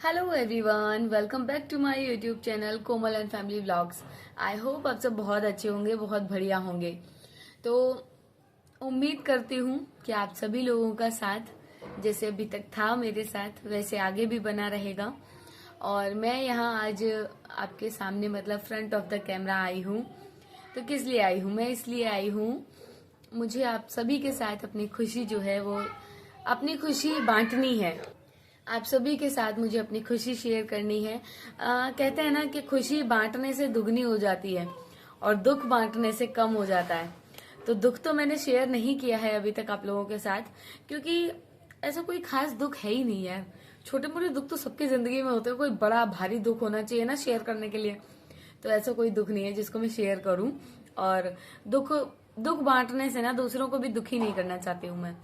Hello everyone, welcome back to my YouTube channel Komal and family vlogs. I hope आप सब बहुत अच्छे होंगे, बहुत बढ़िया होंगे। तो उम्मीद करती हूँ कि आप सभी लोगों का साथ जैसे अभी तक था मेरे साथ वैसे आगे भी बना रहेगा। और मैं यहाँ आज आपके सामने मतलब front of the camera I हूँ। तो किस लिए आई हूँ? मैं इसलिए आई हूँ, मुझे आप सभी के साथ अपनी खुशी जो है वो अपनी खुशी बांटनी है। आप सभी के साथ मुझे अपनी खुशी शेयर करनी है। कहते हैं ना कि खुशी बांटने से दुगनी हो जाती है और दुख बांटने से कम हो जाता है। तो दुख तो मैंने शेयर नहीं किया है अभी तक आप लोगों के साथ, क्योंकि ऐसा कोई खास दुख है ही नहीं यार। छोटे मोटे दुख तो सबकी जिंदगी में होते हैं, कोई बड़ा भारी दुख होना चाहिए ना शेयर करने के लिए। तो ऐसा कोई दुख नहीं है जिसको मैं शेयर करूं। और दुख दुख बांटने से ना दूसरों को भी दुखी नहीं करना चाहती हूँ मैं।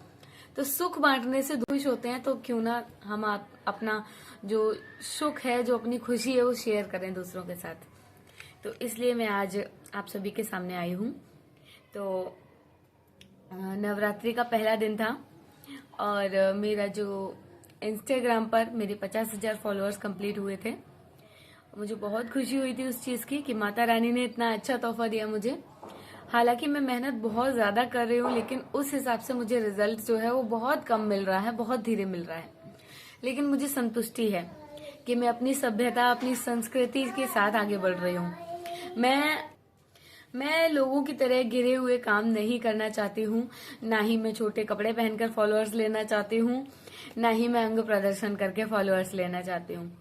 तो सुख बांटने से खुश होते हैं, तो क्यों ना हम अपना जो सुख है, जो अपनी खुशी है वो शेयर करें दूसरों के साथ। तो इसलिए मैं आज आप सभी के सामने आई हूँ। तो नवरात्रि का पहला दिन था और मेरा जो इंस्टाग्राम पर मेरे 50,000 फॉलोअर्स कंप्लीट हुए थे। मुझे बहुत खुशी हुई थी उस चीज की कि माता रानी ने इतना अच्छा तोहफा दिया मुझे। हालांकि मैं मेहनत बहुत ज्यादा कर रही हूँ, लेकिन उस हिसाब से मुझे रिजल्ट जो है वो बहुत कम मिल रहा है, बहुत धीरे मिल रहा है। लेकिन मुझे संतुष्टि है कि मैं अपनी सभ्यता, अपनी संस्कृति के साथ आगे बढ़ रही हूँ। मैं लोगों की तरह गिरे हुए काम नहीं करना चाहती हूँ। ना ही मैं छोटे कपड़े पहनकर फॉलोअर्स लेना चाहती हूँ, ना ही मैं अंग प्रदर्शन करके फॉलोअर्स लेना चाहती हूँ।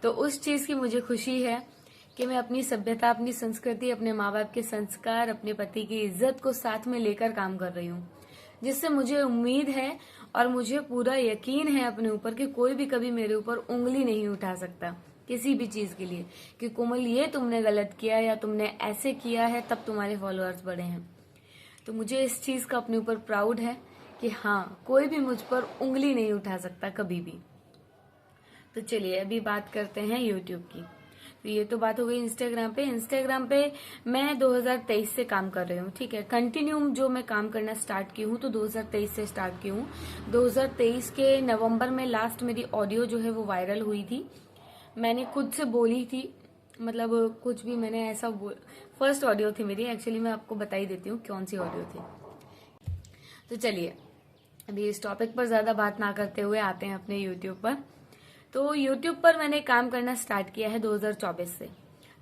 तो उस चीज की मुझे खुशी है कि मैं अपनी सभ्यता, अपनी संस्कृति, अपने माँ बाप के संस्कार, अपने पति की इज्जत को साथ में लेकर काम कर रही हूँ। जिससे मुझे उम्मीद है और मुझे पूरा यकीन है अपने ऊपर कि कोई भी कभी मेरे ऊपर उंगली नहीं उठा सकता किसी भी चीज के लिए कि कोमल ये तुमने गलत किया या तुमने ऐसे किया है तब तुम्हारे फॉलोअर्स बढ़े हैं। तो मुझे इस चीज का अपने ऊपर प्राउड है कि हाँ, कोई भी मुझ पर उंगली नहीं उठा सकता कभी भी। तो चलिए अभी बात करते हैं यूट्यूब की। तो ये तो बात हो गई इंस्टाग्राम पे मैं 2023 से काम कर रही हूँ, ठीक है। कंटिन्यू जो मैं काम करना स्टार्ट की हूँ तो 2023 से स्टार्ट की हूँ। 2023 के नवंबर में लास्ट मेरी ऑडियो जो है वो वायरल हुई थी। मैंने खुद से बोली थी, मतलब कुछ भी मैंने ऐसा फर्स्ट ऑडियो थी मेरी। एक्चुअली मैं आपको बता ही देती हूँ कौन सी ऑडियो थी। तो चलिए अभी इस टॉपिक पर ज्यादा बात ना करते हुए आते हैं अपने यूट्यूब पर। तो YouTube पर मैंने काम करना स्टार्ट किया है 2024 से।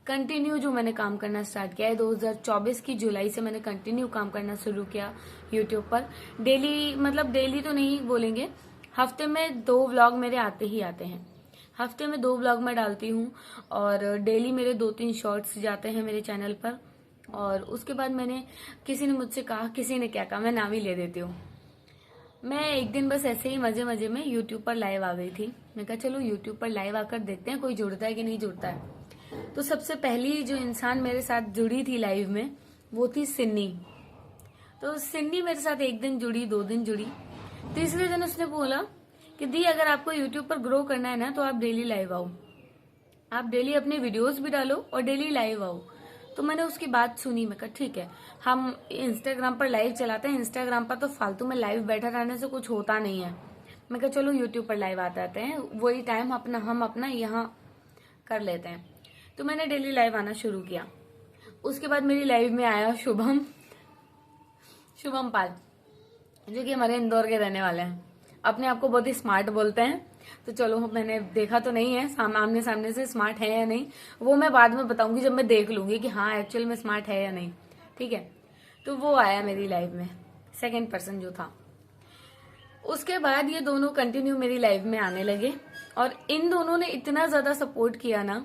कंटिन्यू जो मैंने काम करना स्टार्ट किया है 2024 की जुलाई से मैंने कंटिन्यू काम करना शुरू किया YouTube पर। डेली, मतलब डेली तो नहीं बोलेंगे, हफ्ते में 2 व्लॉग मेरे आते ही आते हैं। हफ्ते में 2 व्लॉग मैं डालती हूँ और डेली मेरे 2-3 शॉर्ट्स जाते हैं मेरे चैनल पर। और उसके बाद मैंने, किसी ने मुझसे कहा, किसी ने क्या कहा, मैं नाम ही ले देती हूँ। मैं एक दिन बस ऐसे ही मजे मजे में यूट्यूब पर लाइव आ गई थी। मैं कहा चलो यूट्यूब पर लाइव आकर देखते हैं कोई जुड़ता है कि नहीं जुड़ता है। तो सबसे पहली जो इंसान मेरे साथ जुड़ी थी लाइव में वो थी सिन्नी। तो सिन्नी मेरे साथ एक दिन जुड़ी, 2 दिन जुड़ी। तीसरे दिन उसने बोला कि दी, अगर आपको यूट्यूब पर ग्रो करना है ना तो आप डेली लाइव आओ, आप डेली अपने वीडियोस भी डालो और डेली लाइव आओ। तो मैंने उसकी बात सुनी। मैं कहा ठीक है, हम इंस्टाग्राम पर लाइव चलाते हैं, इंस्टाग्राम पर तो फालतू में लाइव बैठा रहने से कुछ होता नहीं है। मैं कहा चलो यूट्यूब पर लाइव आते हैं, वही टाइम हम अपना यहाँ कर लेते हैं। तो मैंने डेली लाइव आना शुरू किया। उसके बाद मेरी लाइव में आया शुभम पाल, जो कि हमारे इंदौर के रहने वाले हैं। अपने आप को बहुत ही स्मार्ट बोलते हैं। तो चलो, मैंने देखा तो नहीं है आमने सामने से स्मार्ट है या नहीं, वो मैं बाद में बताऊंगी जब मैं देख लूंगी कि हाँ एक्चुअल में स्मार्ट है या नहीं, ठीक है। तो वो आया मेरी लाइव में, सेकंड पर्सन जो था। उसके बाद ये दोनों कंटिन्यू मेरी लाइव में आने लगे और इन दोनों ने इतना ज्यादा सपोर्ट किया ना।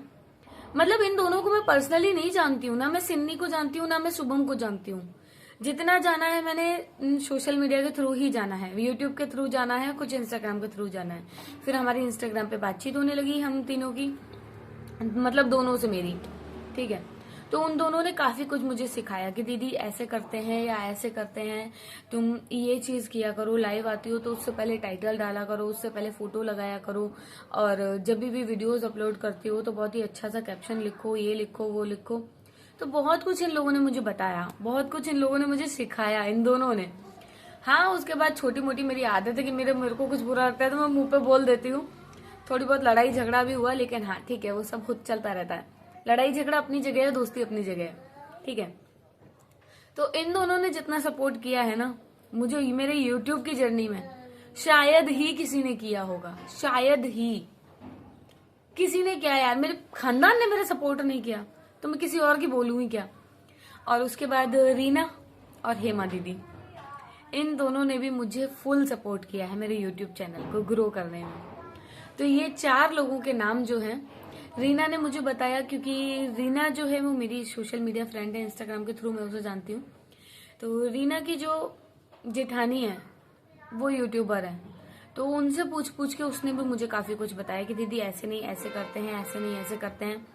मतलब इन दोनों को मैं पर्सनली नहीं जानती हूँ, ना मैं सिन्नी को जानती हूँ, ना मैं शुभम को जानती हूँ। जितना जाना है मैंने सोशल मीडिया के थ्रू ही जाना है, यूट्यूब के थ्रू जाना है, कुछ इंस्टाग्राम के थ्रू जाना है। फिर हमारी इंस्टाग्राम पे बातचीत होने लगी हम तीनों की, मतलब दोनों से मेरी, ठीक है। तो उन दोनों ने काफी कुछ मुझे सिखाया कि दीदी ऐसे करते हैं या ऐसे करते हैं, तुम ये चीज किया करो, लाइव आती हो तो उससे पहले टाइटल डाला करो, उससे पहले फोटो लगाया करो, और जब भी वीडियोस अपलोड करती हो तो बहुत ही अच्छा सा कैप्शन लिखो, ये लिखो, वो लिखो। तो बहुत कुछ इन लोगों ने मुझे बताया, बहुत कुछ इन लोगों ने मुझे सिखाया, इन दोनों ने। हाँ, उसके बाद छोटी मोटी मेरी आदत है कि मेरे को कुछ बुरा लगता है तो मैं मुंह पे बोल देती हूँ। थोड़ी बहुत लड़ाई झगड़ा भी हुआ, लेकिन हाँ ठीक है, वो सब खुद चलता रहता है। लड़ाई झगड़ा अपनी जगह है, दोस्ती अपनी जगह है, ठीक है। तो इन दोनों ने जितना सपोर्ट किया है ना मुझे मेरे यूट्यूब की जर्नी में, शायद ही किसी ने किया होगा, शायद ही किसी ने किया यार। मेरे खानदान ने मेरा सपोर्ट नहीं किया तो मैं किसी और की बोलूंगी क्या। और उसके बाद रीना और हेमा दीदी, इन दोनों ने भी मुझे फुल सपोर्ट किया है मेरे यूट्यूब चैनल को ग्रो करने में। तो ये 4 लोगों के नाम जो हैं, रीना ने मुझे बताया, क्योंकि रीना जो है वो मेरी सोशल मीडिया फ्रेंड है, इंस्टाग्राम के थ्रू मैं उसे जानती हूँ। तो रीना की जो जेठानी है वो यूट्यूबर है, तो उनसे पूछ पूछ के उसने भी मुझे काफी कुछ बताया कि दीदी ऐसे नहीं ऐसे करते हैं, ऐसे नहीं ऐसे करते हैं।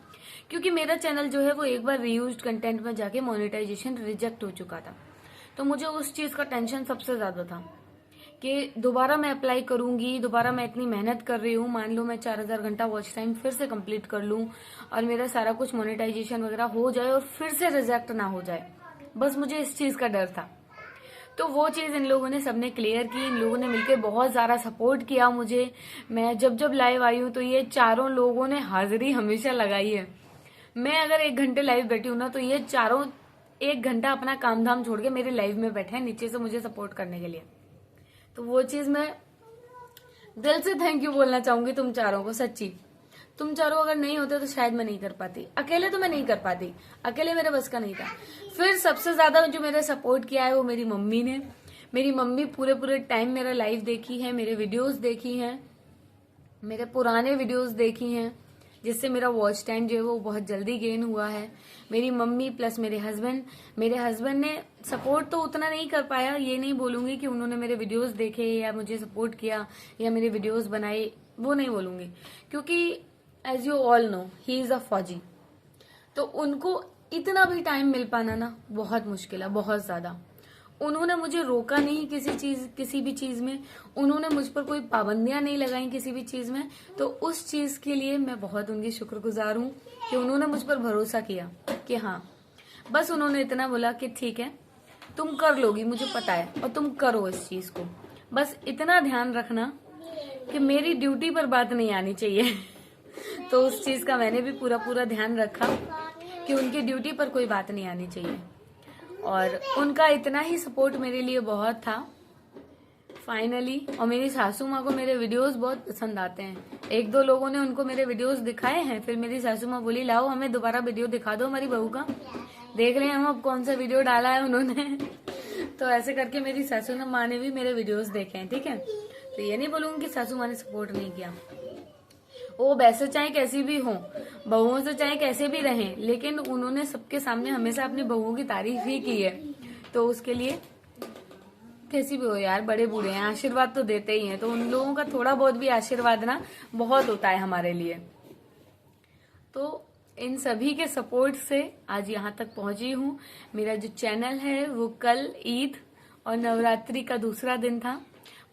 क्योंकि मेरा चैनल जो है वो एक बार रीयूज्ड कंटेंट में जाके मोनेटाइजेशन रिजेक्ट हो चुका था, तो मुझे उस चीज का टेंशन सबसे ज्यादा था कि दोबारा मैं अप्लाई करूंगी, दोबारा मैं इतनी मेहनत कर रही हूँ, मान लो मैं 4000 घंटा वॉच टाइम फिर से कंप्लीट कर लूं और मेरा सारा कुछ मोनेटाइजेशन वगैरह हो जाए और फिर से रिजेक्ट ना हो जाए, बस मुझे इस चीज का डर था। तो वो चीज इन लोगों ने सबने क्लियर की, इन लोगों ने मिलकर बहुत ज्यादा सपोर्ट किया मुझे। मैं जब जब लाइव आई हूँ तो ये 4 लोगों ने हाजिरी हमेशा लगाई है। मैं अगर 1 घंटे लाइव बैठी हूँ ना तो ये 4 1 घंटा अपना काम धाम छोड़ के मेरे लाइव में बैठे हैं नीचे से मुझे सपोर्ट करने के लिए। तो वो चीज मैं दिल से थैंक यू बोलना चाहूंगी तुम 4 को, सच्ची। तुम 4 अगर नहीं होते तो शायद मैं नहीं कर पाती, अकेले तो मैं नहीं कर पाती, अकेले मेरे बस का नहीं था। फिर सबसे ज्यादा जो मेरा सपोर्ट किया है वो मेरी मम्मी ने। मेरी मम्मी पूरे टाइम मेरा लाइव देखी है, मेरे वीडियोस देखी हैं, मेरे पुराने वीडियोस देखी हैं, जिससे मेरा वॉच टाइम जो है वो बहुत जल्दी गेन हुआ है। मेरी मम्मी प्लस मेरे हस्बैंड ने सपोर्ट तो उतना नहीं कर पाया, ये नहीं बोलूंगी कि उन्होंने मेरे वीडियोस देखे या मुझे सपोर्ट किया या मेरे वीडियोस बनाए, वो नहीं बोलूंगी, क्योंकि as you all know he is a फौजी। तो उनको इतना भी टाइम मिल पाना ना बहुत मुश्किल है, बहुत ज्यादा। उन्होंने मुझे रोका नहीं किसी भी चीज में, उन्होंने मुझ पर कोई पाबंदियां नहीं लगाई किसी भी चीज में। तो उस चीज के लिए मैं बहुत उनकी शुक्रगुजार हूँ कि उन्होंने मुझ पर भरोसा किया कि हाँ, बस उन्होंने इतना बोला कि ठीक है तुम कर लोगी, मुझे पता है, और तुम करो इस चीज को, बस इतना ध्यान रखना कि मेरी ड्यूटी पर बात नहीं आनी चाहिए। तो उस चीज का मैंने भी पूरा ध्यान रखा कि उनकी ड्यूटी पर कोई बात नहीं आनी चाहिए, और उनका इतना ही सपोर्ट मेरे लिए बहुत था फाइनली। और मेरी सासू माँ को मेरे वीडियोस बहुत पसंद आते हैं, 1-2 लोगों ने उनको मेरे वीडियोस दिखाए हैं, फिर मेरी सासू माँ बोली लाओ हमें दोबारा वीडियो दिखा दो हमारी बहू का, देख रहे हैं हम अब कौन सा वीडियो डाला है उन्होंने। तो ऐसे करके मेरी सासू माँ ने भी मेरे वीडियोस देखे हैं, ठीक है। तो ये नहीं बोलूंगी कि सासू माँ ने सपोर्ट नहीं किया, वो वैसे चाहे कैसी भी हो, बहुओं से चाहे कैसे भी रहें, लेकिन उन्होंने सबके सामने हमेशा अपनी बहुओं की तारीफ ही की है। तो उसके लिए कैसी भी हो यार, बड़े बूढ़े हैं, आशीर्वाद तो देते ही हैं, तो उन लोगों का थोड़ा बहुत भी आशीर्वाद ना बहुत होता है हमारे लिए। तो इन सभी के सपोर्ट से आज यहाँ तक पहुंची हूँ। मेरा जो चैनल है वो कल ईद और नवरात्रि का दूसरा दिन था,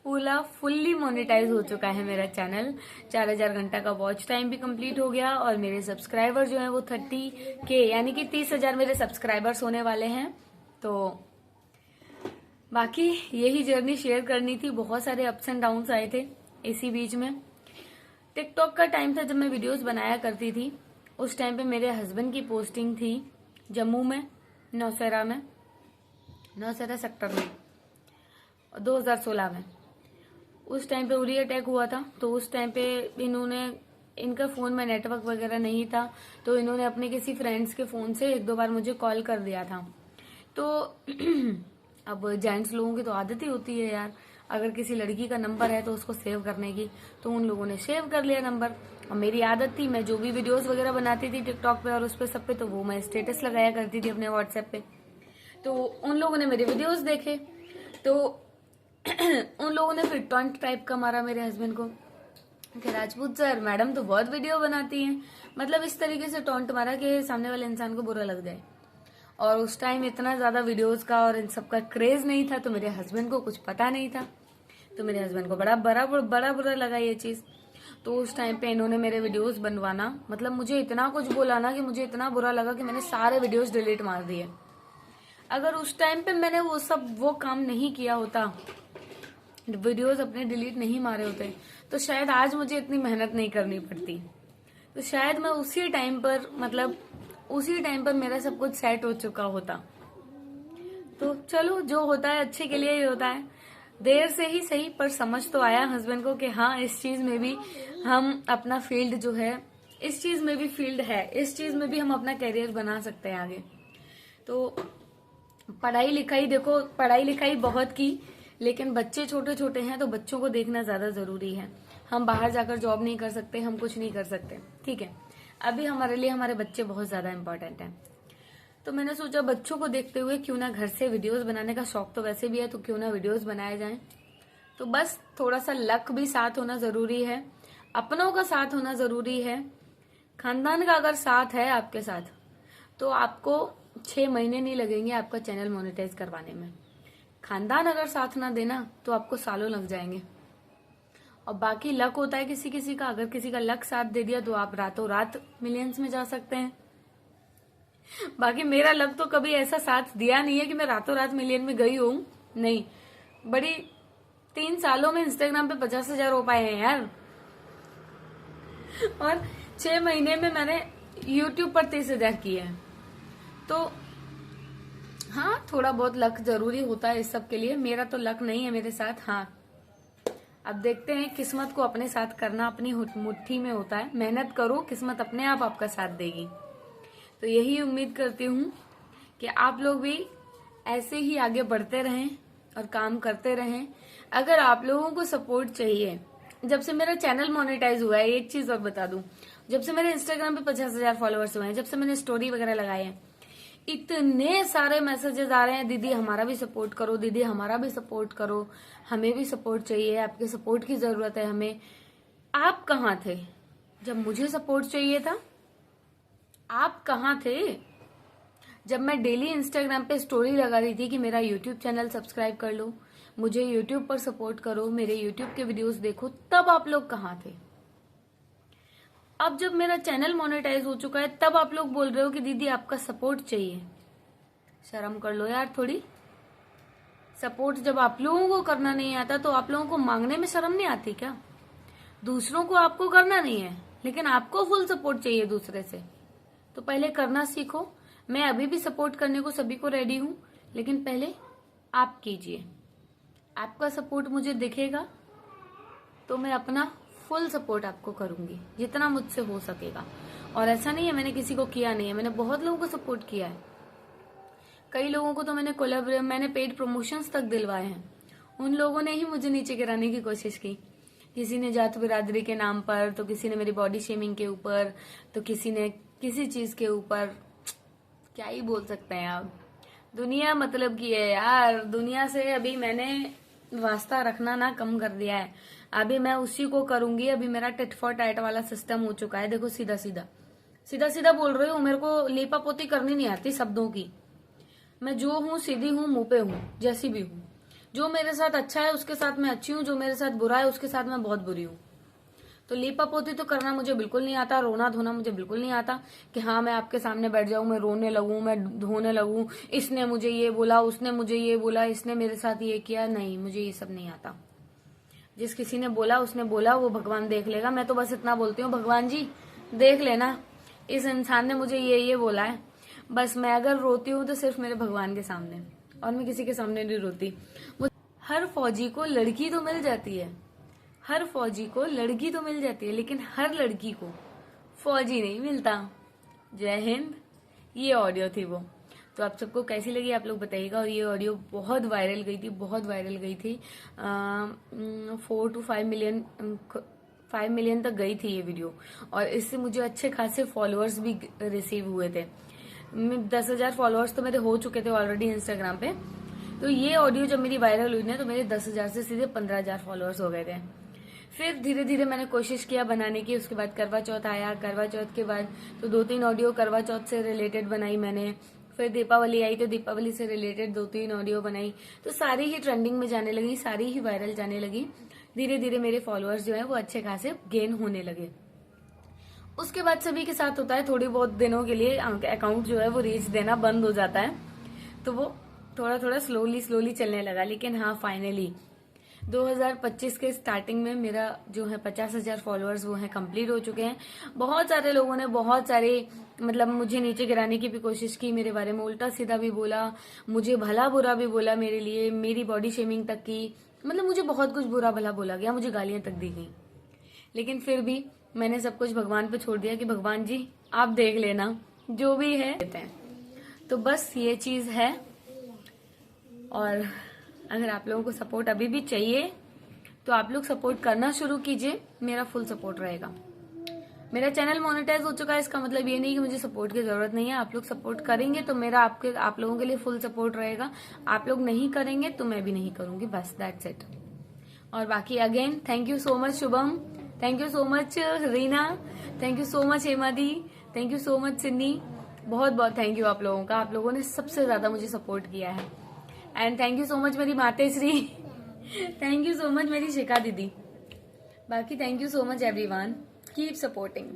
पूरा फुल्ली मोनेटाइज हो चुका है मेरा चैनल। 4000 घंटा का वॉच टाइम भी कंप्लीट हो गया और मेरे सब्सक्राइबर जो है वो 30K यानी कि 30,000 मेरे सब्सक्राइबर्स होने वाले हैं। तो बाकी यही जर्नी शेयर करनी थी, बहुत सारे अप्स एंड डाउन्स आए थे इसी बीच में। टिकटॉक का टाइम था जब मैं वीडियोस बनाया करती थी, उस टाइम पे मेरे हस्बैंड की पोस्टिंग थी जम्मू में, नौशहरा सेक्टर में 2016 में। उस टाइम पे उरी अटैक हुआ था, तो उस टाइम पे इनका फोन में नेटवर्क वगैरह नहीं था, तो इन्होंने अपने किसी फ्रेंड्स के फोन से 1-2 बार मुझे कॉल कर दिया था। तो अब जेंट्स लोगों की तो आदत ही होती है यार, अगर किसी लड़की का नंबर है तो उसको सेव करने की, तो उन लोगों ने सेव कर लिया नंबर। और मेरी आदत थी, मैं जो भी वीडियोस वगैरह बनाती थी टिकटॉक पे और उस पे सब पे, तो वो मैं स्टेटस लगाया करती थी अपने व्हाट्सएप पे। तो उन लोगों ने मेरे वीडियोस देखे, तो उन लोगों ने फिर टॉन्ट टाइप का मारा मेरे हस्बैंड को कि राजपूत सर मैडम तो बहुत वीडियो बनाती हैं, मतलब इस तरीके से टॉन्ट मारा कि सामने वाले इंसान को बुरा लग जाए। और उस टाइम इतना ज्यादा वीडियोस का और इन सब का क्रेज नहीं था, तो मेरे हस्बैंड को कुछ पता नहीं था, तो मेरे हस्बैंड को बड़ा बुरा लगा ये चीज। तो उस टाइम पे इन्होंने मेरे वीडियोस बनवाना, मतलब मुझे इतना कुछ बोला ना कि मुझे इतना बुरा लगा कि मैंने सारे वीडियोस डिलीट मार दिए। अगर उस टाइम पे मैंने वो काम नहीं किया होता वीडियोस अपने डिलीट नहीं मारे होते तो शायद आज मुझे इतनी मेहनत नहीं करनी पड़ती। तो शायद मैं उसी टाइम पर मेरा सब कुछ सेट हो चुका होता। तो चलो, जो होता है अच्छे के लिए ही होता है। देर से ही सही पर समझ तो आया हस्बैंड को कि हाँ, इस चीज में भी हम अपना फील्ड जो है, इस चीज में भी फील्ड है, इस चीज में भी हम अपना करियर बना सकते हैं आगे। तो पढ़ाई लिखाई, देखो पढ़ाई लिखाई बहुत की, लेकिन बच्चे छोटे छोटे हैं तो बच्चों को देखना ज्यादा जरूरी है। हम बाहर जाकर जॉब नहीं कर सकते, हम कुछ नहीं कर सकते, ठीक है। अभी हमारे लिए हमारे बच्चे बहुत ज्यादा इम्पोर्टेंट हैं। तो मैंने सोचा बच्चों को देखते हुए क्यों ना घर से वीडियोस बनाने का शौक तो वैसे भी है, तो क्यों ना वीडियोस बनाए जाएं। तो बस थोड़ा सा लक भी साथ होना जरूरी है, अपनों का साथ होना जरूरी है, खानदान का अगर साथ है आपके साथ तो आपको 6 महीने नहीं लगेंगे आपका चैनल मोनेटाइज करवाने में। खानदान अगर साथ ना देना तो आपको सालों लग जाएंगे। और बाकी लक होता है किसी किसी का, अगर किसी का लक साथ दे दिया तो आप रातों रात मिलियंस में जा सकते हैं। बाकी मेरा लक तो कभी ऐसा साथ दिया नहीं है कि मैं रातों रात मिलियन में गई हूं, नहीं। बड़ी 3 सालों में इंस्टाग्राम पे 50,000 हो पाए हैं यार, और 6 महीने में मैंने यूट्यूब पर 30,000 किए हैं। तो हाँ, थोड़ा बहुत लक जरूरी होता है इस सब के लिए। मेरा तो लक नहीं है मेरे साथ। हाँ, अब देखते हैं, किस्मत को अपने साथ करना अपनी मुट्ठी में होता है। मेहनत करो, किस्मत अपने आप आपका साथ देगी। तो यही उम्मीद करती हूँ कि आप लोग भी ऐसे ही आगे बढ़ते रहें और काम करते रहें। अगर आप लोगों को सपोर्ट चाहिए, जब से मेरा चैनल मोनेटाइज हुआ है, एक चीज और बता दूं, जब से मेरे इंस्टाग्राम पे 50,000 फॉलोअर्स हुए हैं, जब से मैंने स्टोरी वगैरह लगाए हैं, इतने सारे मैसेजेस आ रहे हैं, दीदी हमारा भी सपोर्ट करो, दीदी हमारा भी सपोर्ट करो, हमें भी सपोर्ट चाहिए, आपके सपोर्ट की जरूरत है हमें। आप कहाँ थे जब मुझे सपोर्ट चाहिए था? आप कहाँ थे जब मैं डेली इंस्टाग्राम पे स्टोरी लगा रही थी कि मेरा यूट्यूब चैनल सब्सक्राइब कर लो, मुझे यूट्यूब पर सपोर्ट करो, मेरे यूट्यूब के वीडियोस देखो? तब आप लोग कहाँ थे? अब जब मेरा चैनल मोनेटाइज हो चुका है तब आप लोग बोल रहे हो कि दीदी आपका सपोर्ट चाहिए। शर्म कर लो यार थोड़ी। सपोर्ट जब आप लोगों को करना नहीं आता तो आप लोगों को मांगने में शर्म नहीं आती क्या? दूसरों को आपको करना नहीं है, लेकिन आपको फुल सपोर्ट चाहिए दूसरे से, तो पहले करना सीखो। मैं अभी भी सपोर्ट करने को सभी को रेडी हूं, लेकिन पहले आप कीजिए। आपका सपोर्ट मुझे दिखेगा तो मैं अपना फुल सपोर्ट आपको करूंगी, जितना मुझसे हो सकेगा। और ऐसा नहीं है मैंने किसी को किया नहीं है, मैंने बहुत लोगों को सपोर्ट किया है। कई लोगों को तो मैंने पेड प्रमोशंस तक दिलवाए हैं। उन लोगों ने ही मुझे नीचे गिराने की कोशिश की। किसी ने जात बिरादरी के नाम पर, तो किसी ने मेरी बॉडी शेमिंग के ऊपर, तो किसी ने किसी चीज के ऊपर। क्या ही बोल सकते हैं आप। दुनिया मतलब की है यार। दुनिया से अभी मैंने वास्ता रखना ना कम कर दिया है। अभी मैं उसी को करूंगी। अभी मेरा टिट फॉर टैट वाला सिस्टम हो चुका है। देखो, सीधा सीधा बोल रही हूँ। मेरे को लीपा पोती करनी नहीं आती शब्दों की। मैं जो हूँ सीधी हूँ, मुंह पे हूँ, जैसी भी हूँ। जो मेरे साथ अच्छा है उसके साथ मैं अच्छी हूँ, जो मेरे साथ बुरा है उसके साथ मैं बहुत बुरी हूँ। तो लीपा पोती तो करना मुझे बिल्कुल नहीं आता। रोना धोना मुझे बिल्कुल नहीं आता कि हाँ मैं आपके सामने बैठ जाऊं, मैं रोने लगूं, मैं धोने लगूं, इसने मुझे ये बोला, उसने मुझे ये बोला, इसने मेरे साथ ये किया। नहीं, मुझे ये सब नहीं आता। जिस किसी ने बोला, उसने बोला, वो भगवान देख लेगा। मैं तो बस इतना बोलती हूँ, भगवान जी देख लेना, इस इंसान ने मुझे ये बोला है। बस मैं अगर रोती हूँ तो सिर्फ मेरे भगवान के सामने, और मैं किसी के सामने नहीं रोती। हर फौजी को लड़की तो मिल जाती है, हर फौजी को लड़की तो मिल जाती है, लेकिन हर लड़की को फौजी नहीं मिलता। जय हिंद। ये ऑडियो थी वो। तो आप सबको कैसी लगी आप लोग बताइएगा। और ये ऑडियो बहुत वायरल गई थी, बहुत वायरल गई थी। 4 to 5 मिलियन तक गई थी ये वीडियो। और इससे मुझे अच्छे खासे फॉलोअर्स भी रिसीव हुए थे। 10,000 फॉलोअर्स तो मेरे हो चुके थे ऑलरेडी इंस्टाग्राम पे। तो ये ऑडियो जब मेरी वायरल हुई ना, तो मेरे 10,000 से सीधे 15,000 फॉलोअर्स हो गए थे। फिर धीरे धीरे मैंने कोशिश किया बनाने की। उसके बाद करवा चौथ आया। करवा चौथ के बाद तो 2-3 ऑडियो करवा चौथ से रिलेटेड बनाई मैंने। फिर दीपावली आई तो दीपावली से रिलेटेड 2-3 ऑडियो बनाई। तो सारी ही ट्रेंडिंग में जाने लगी, सारी ही वायरल जाने लगी। धीरे धीरे मेरे फॉलोअर्स जो है वो अच्छे खासे गेन होने लगे। उसके बाद सभी के साथ होता है, थोड़ी बहुत दिनों के लिए अकाउंट जो है वो रीच देना बंद हो जाता है। तो वो थोड़ा थोड़ा स्लोली चलने लगा। लेकिन हाँ, फाइनली 2025 के स्टार्टिंग में मेरा जो है 50,000 फॉलोअर्स वो है कंप्लीट हो चुके हैं। बहुत सारे लोगों ने बहुत सारे मतलब मुझे नीचे गिराने की भी कोशिश की, मेरे बारे में उल्टा सीधा भी बोला, मुझे भला बुरा भी बोला, मेरे लिए मेरी बॉडी शेमिंग तक की, मतलब मुझे बहुत कुछ बुरा भला बोला गया, मुझे गालियां तक दी गई। लेकिन फिर भी मैंने सब कुछ भगवान पे छोड़ दिया कि भगवान जी आप देख लेना जो भी है। तो बस ये चीज है। और अगर आप लोगों को सपोर्ट अभी भी चाहिए तो आप लोग सपोर्ट करना शुरू कीजिए, मेरा फुल सपोर्ट रहेगा। मेरा चैनल मोनेटाइज हो चुका है, इसका मतलब ये नहीं कि मुझे सपोर्ट की जरूरत नहीं है। आप लोग सपोर्ट करेंगे तो मेरा आप लोगों के लिए फुल सपोर्ट रहेगा। आप लोग नहीं करेंगे तो मैं भी नहीं करूंगी, बस दैट्स इट। और बाकी again thank you so much Shubham, thank you so much Reena, thank you so much Hema दी, thank you so much Sinni. बहुत बहुत थैंक यू आप लोगों का, आप लोगों ने सबसे ज्यादा मुझे सपोर्ट किया है। And thank you so much मेरी मातेश्री, थैंक यू सो मच मेरी शिखा दीदी। बाकी thank you so much everyone, keep supporting.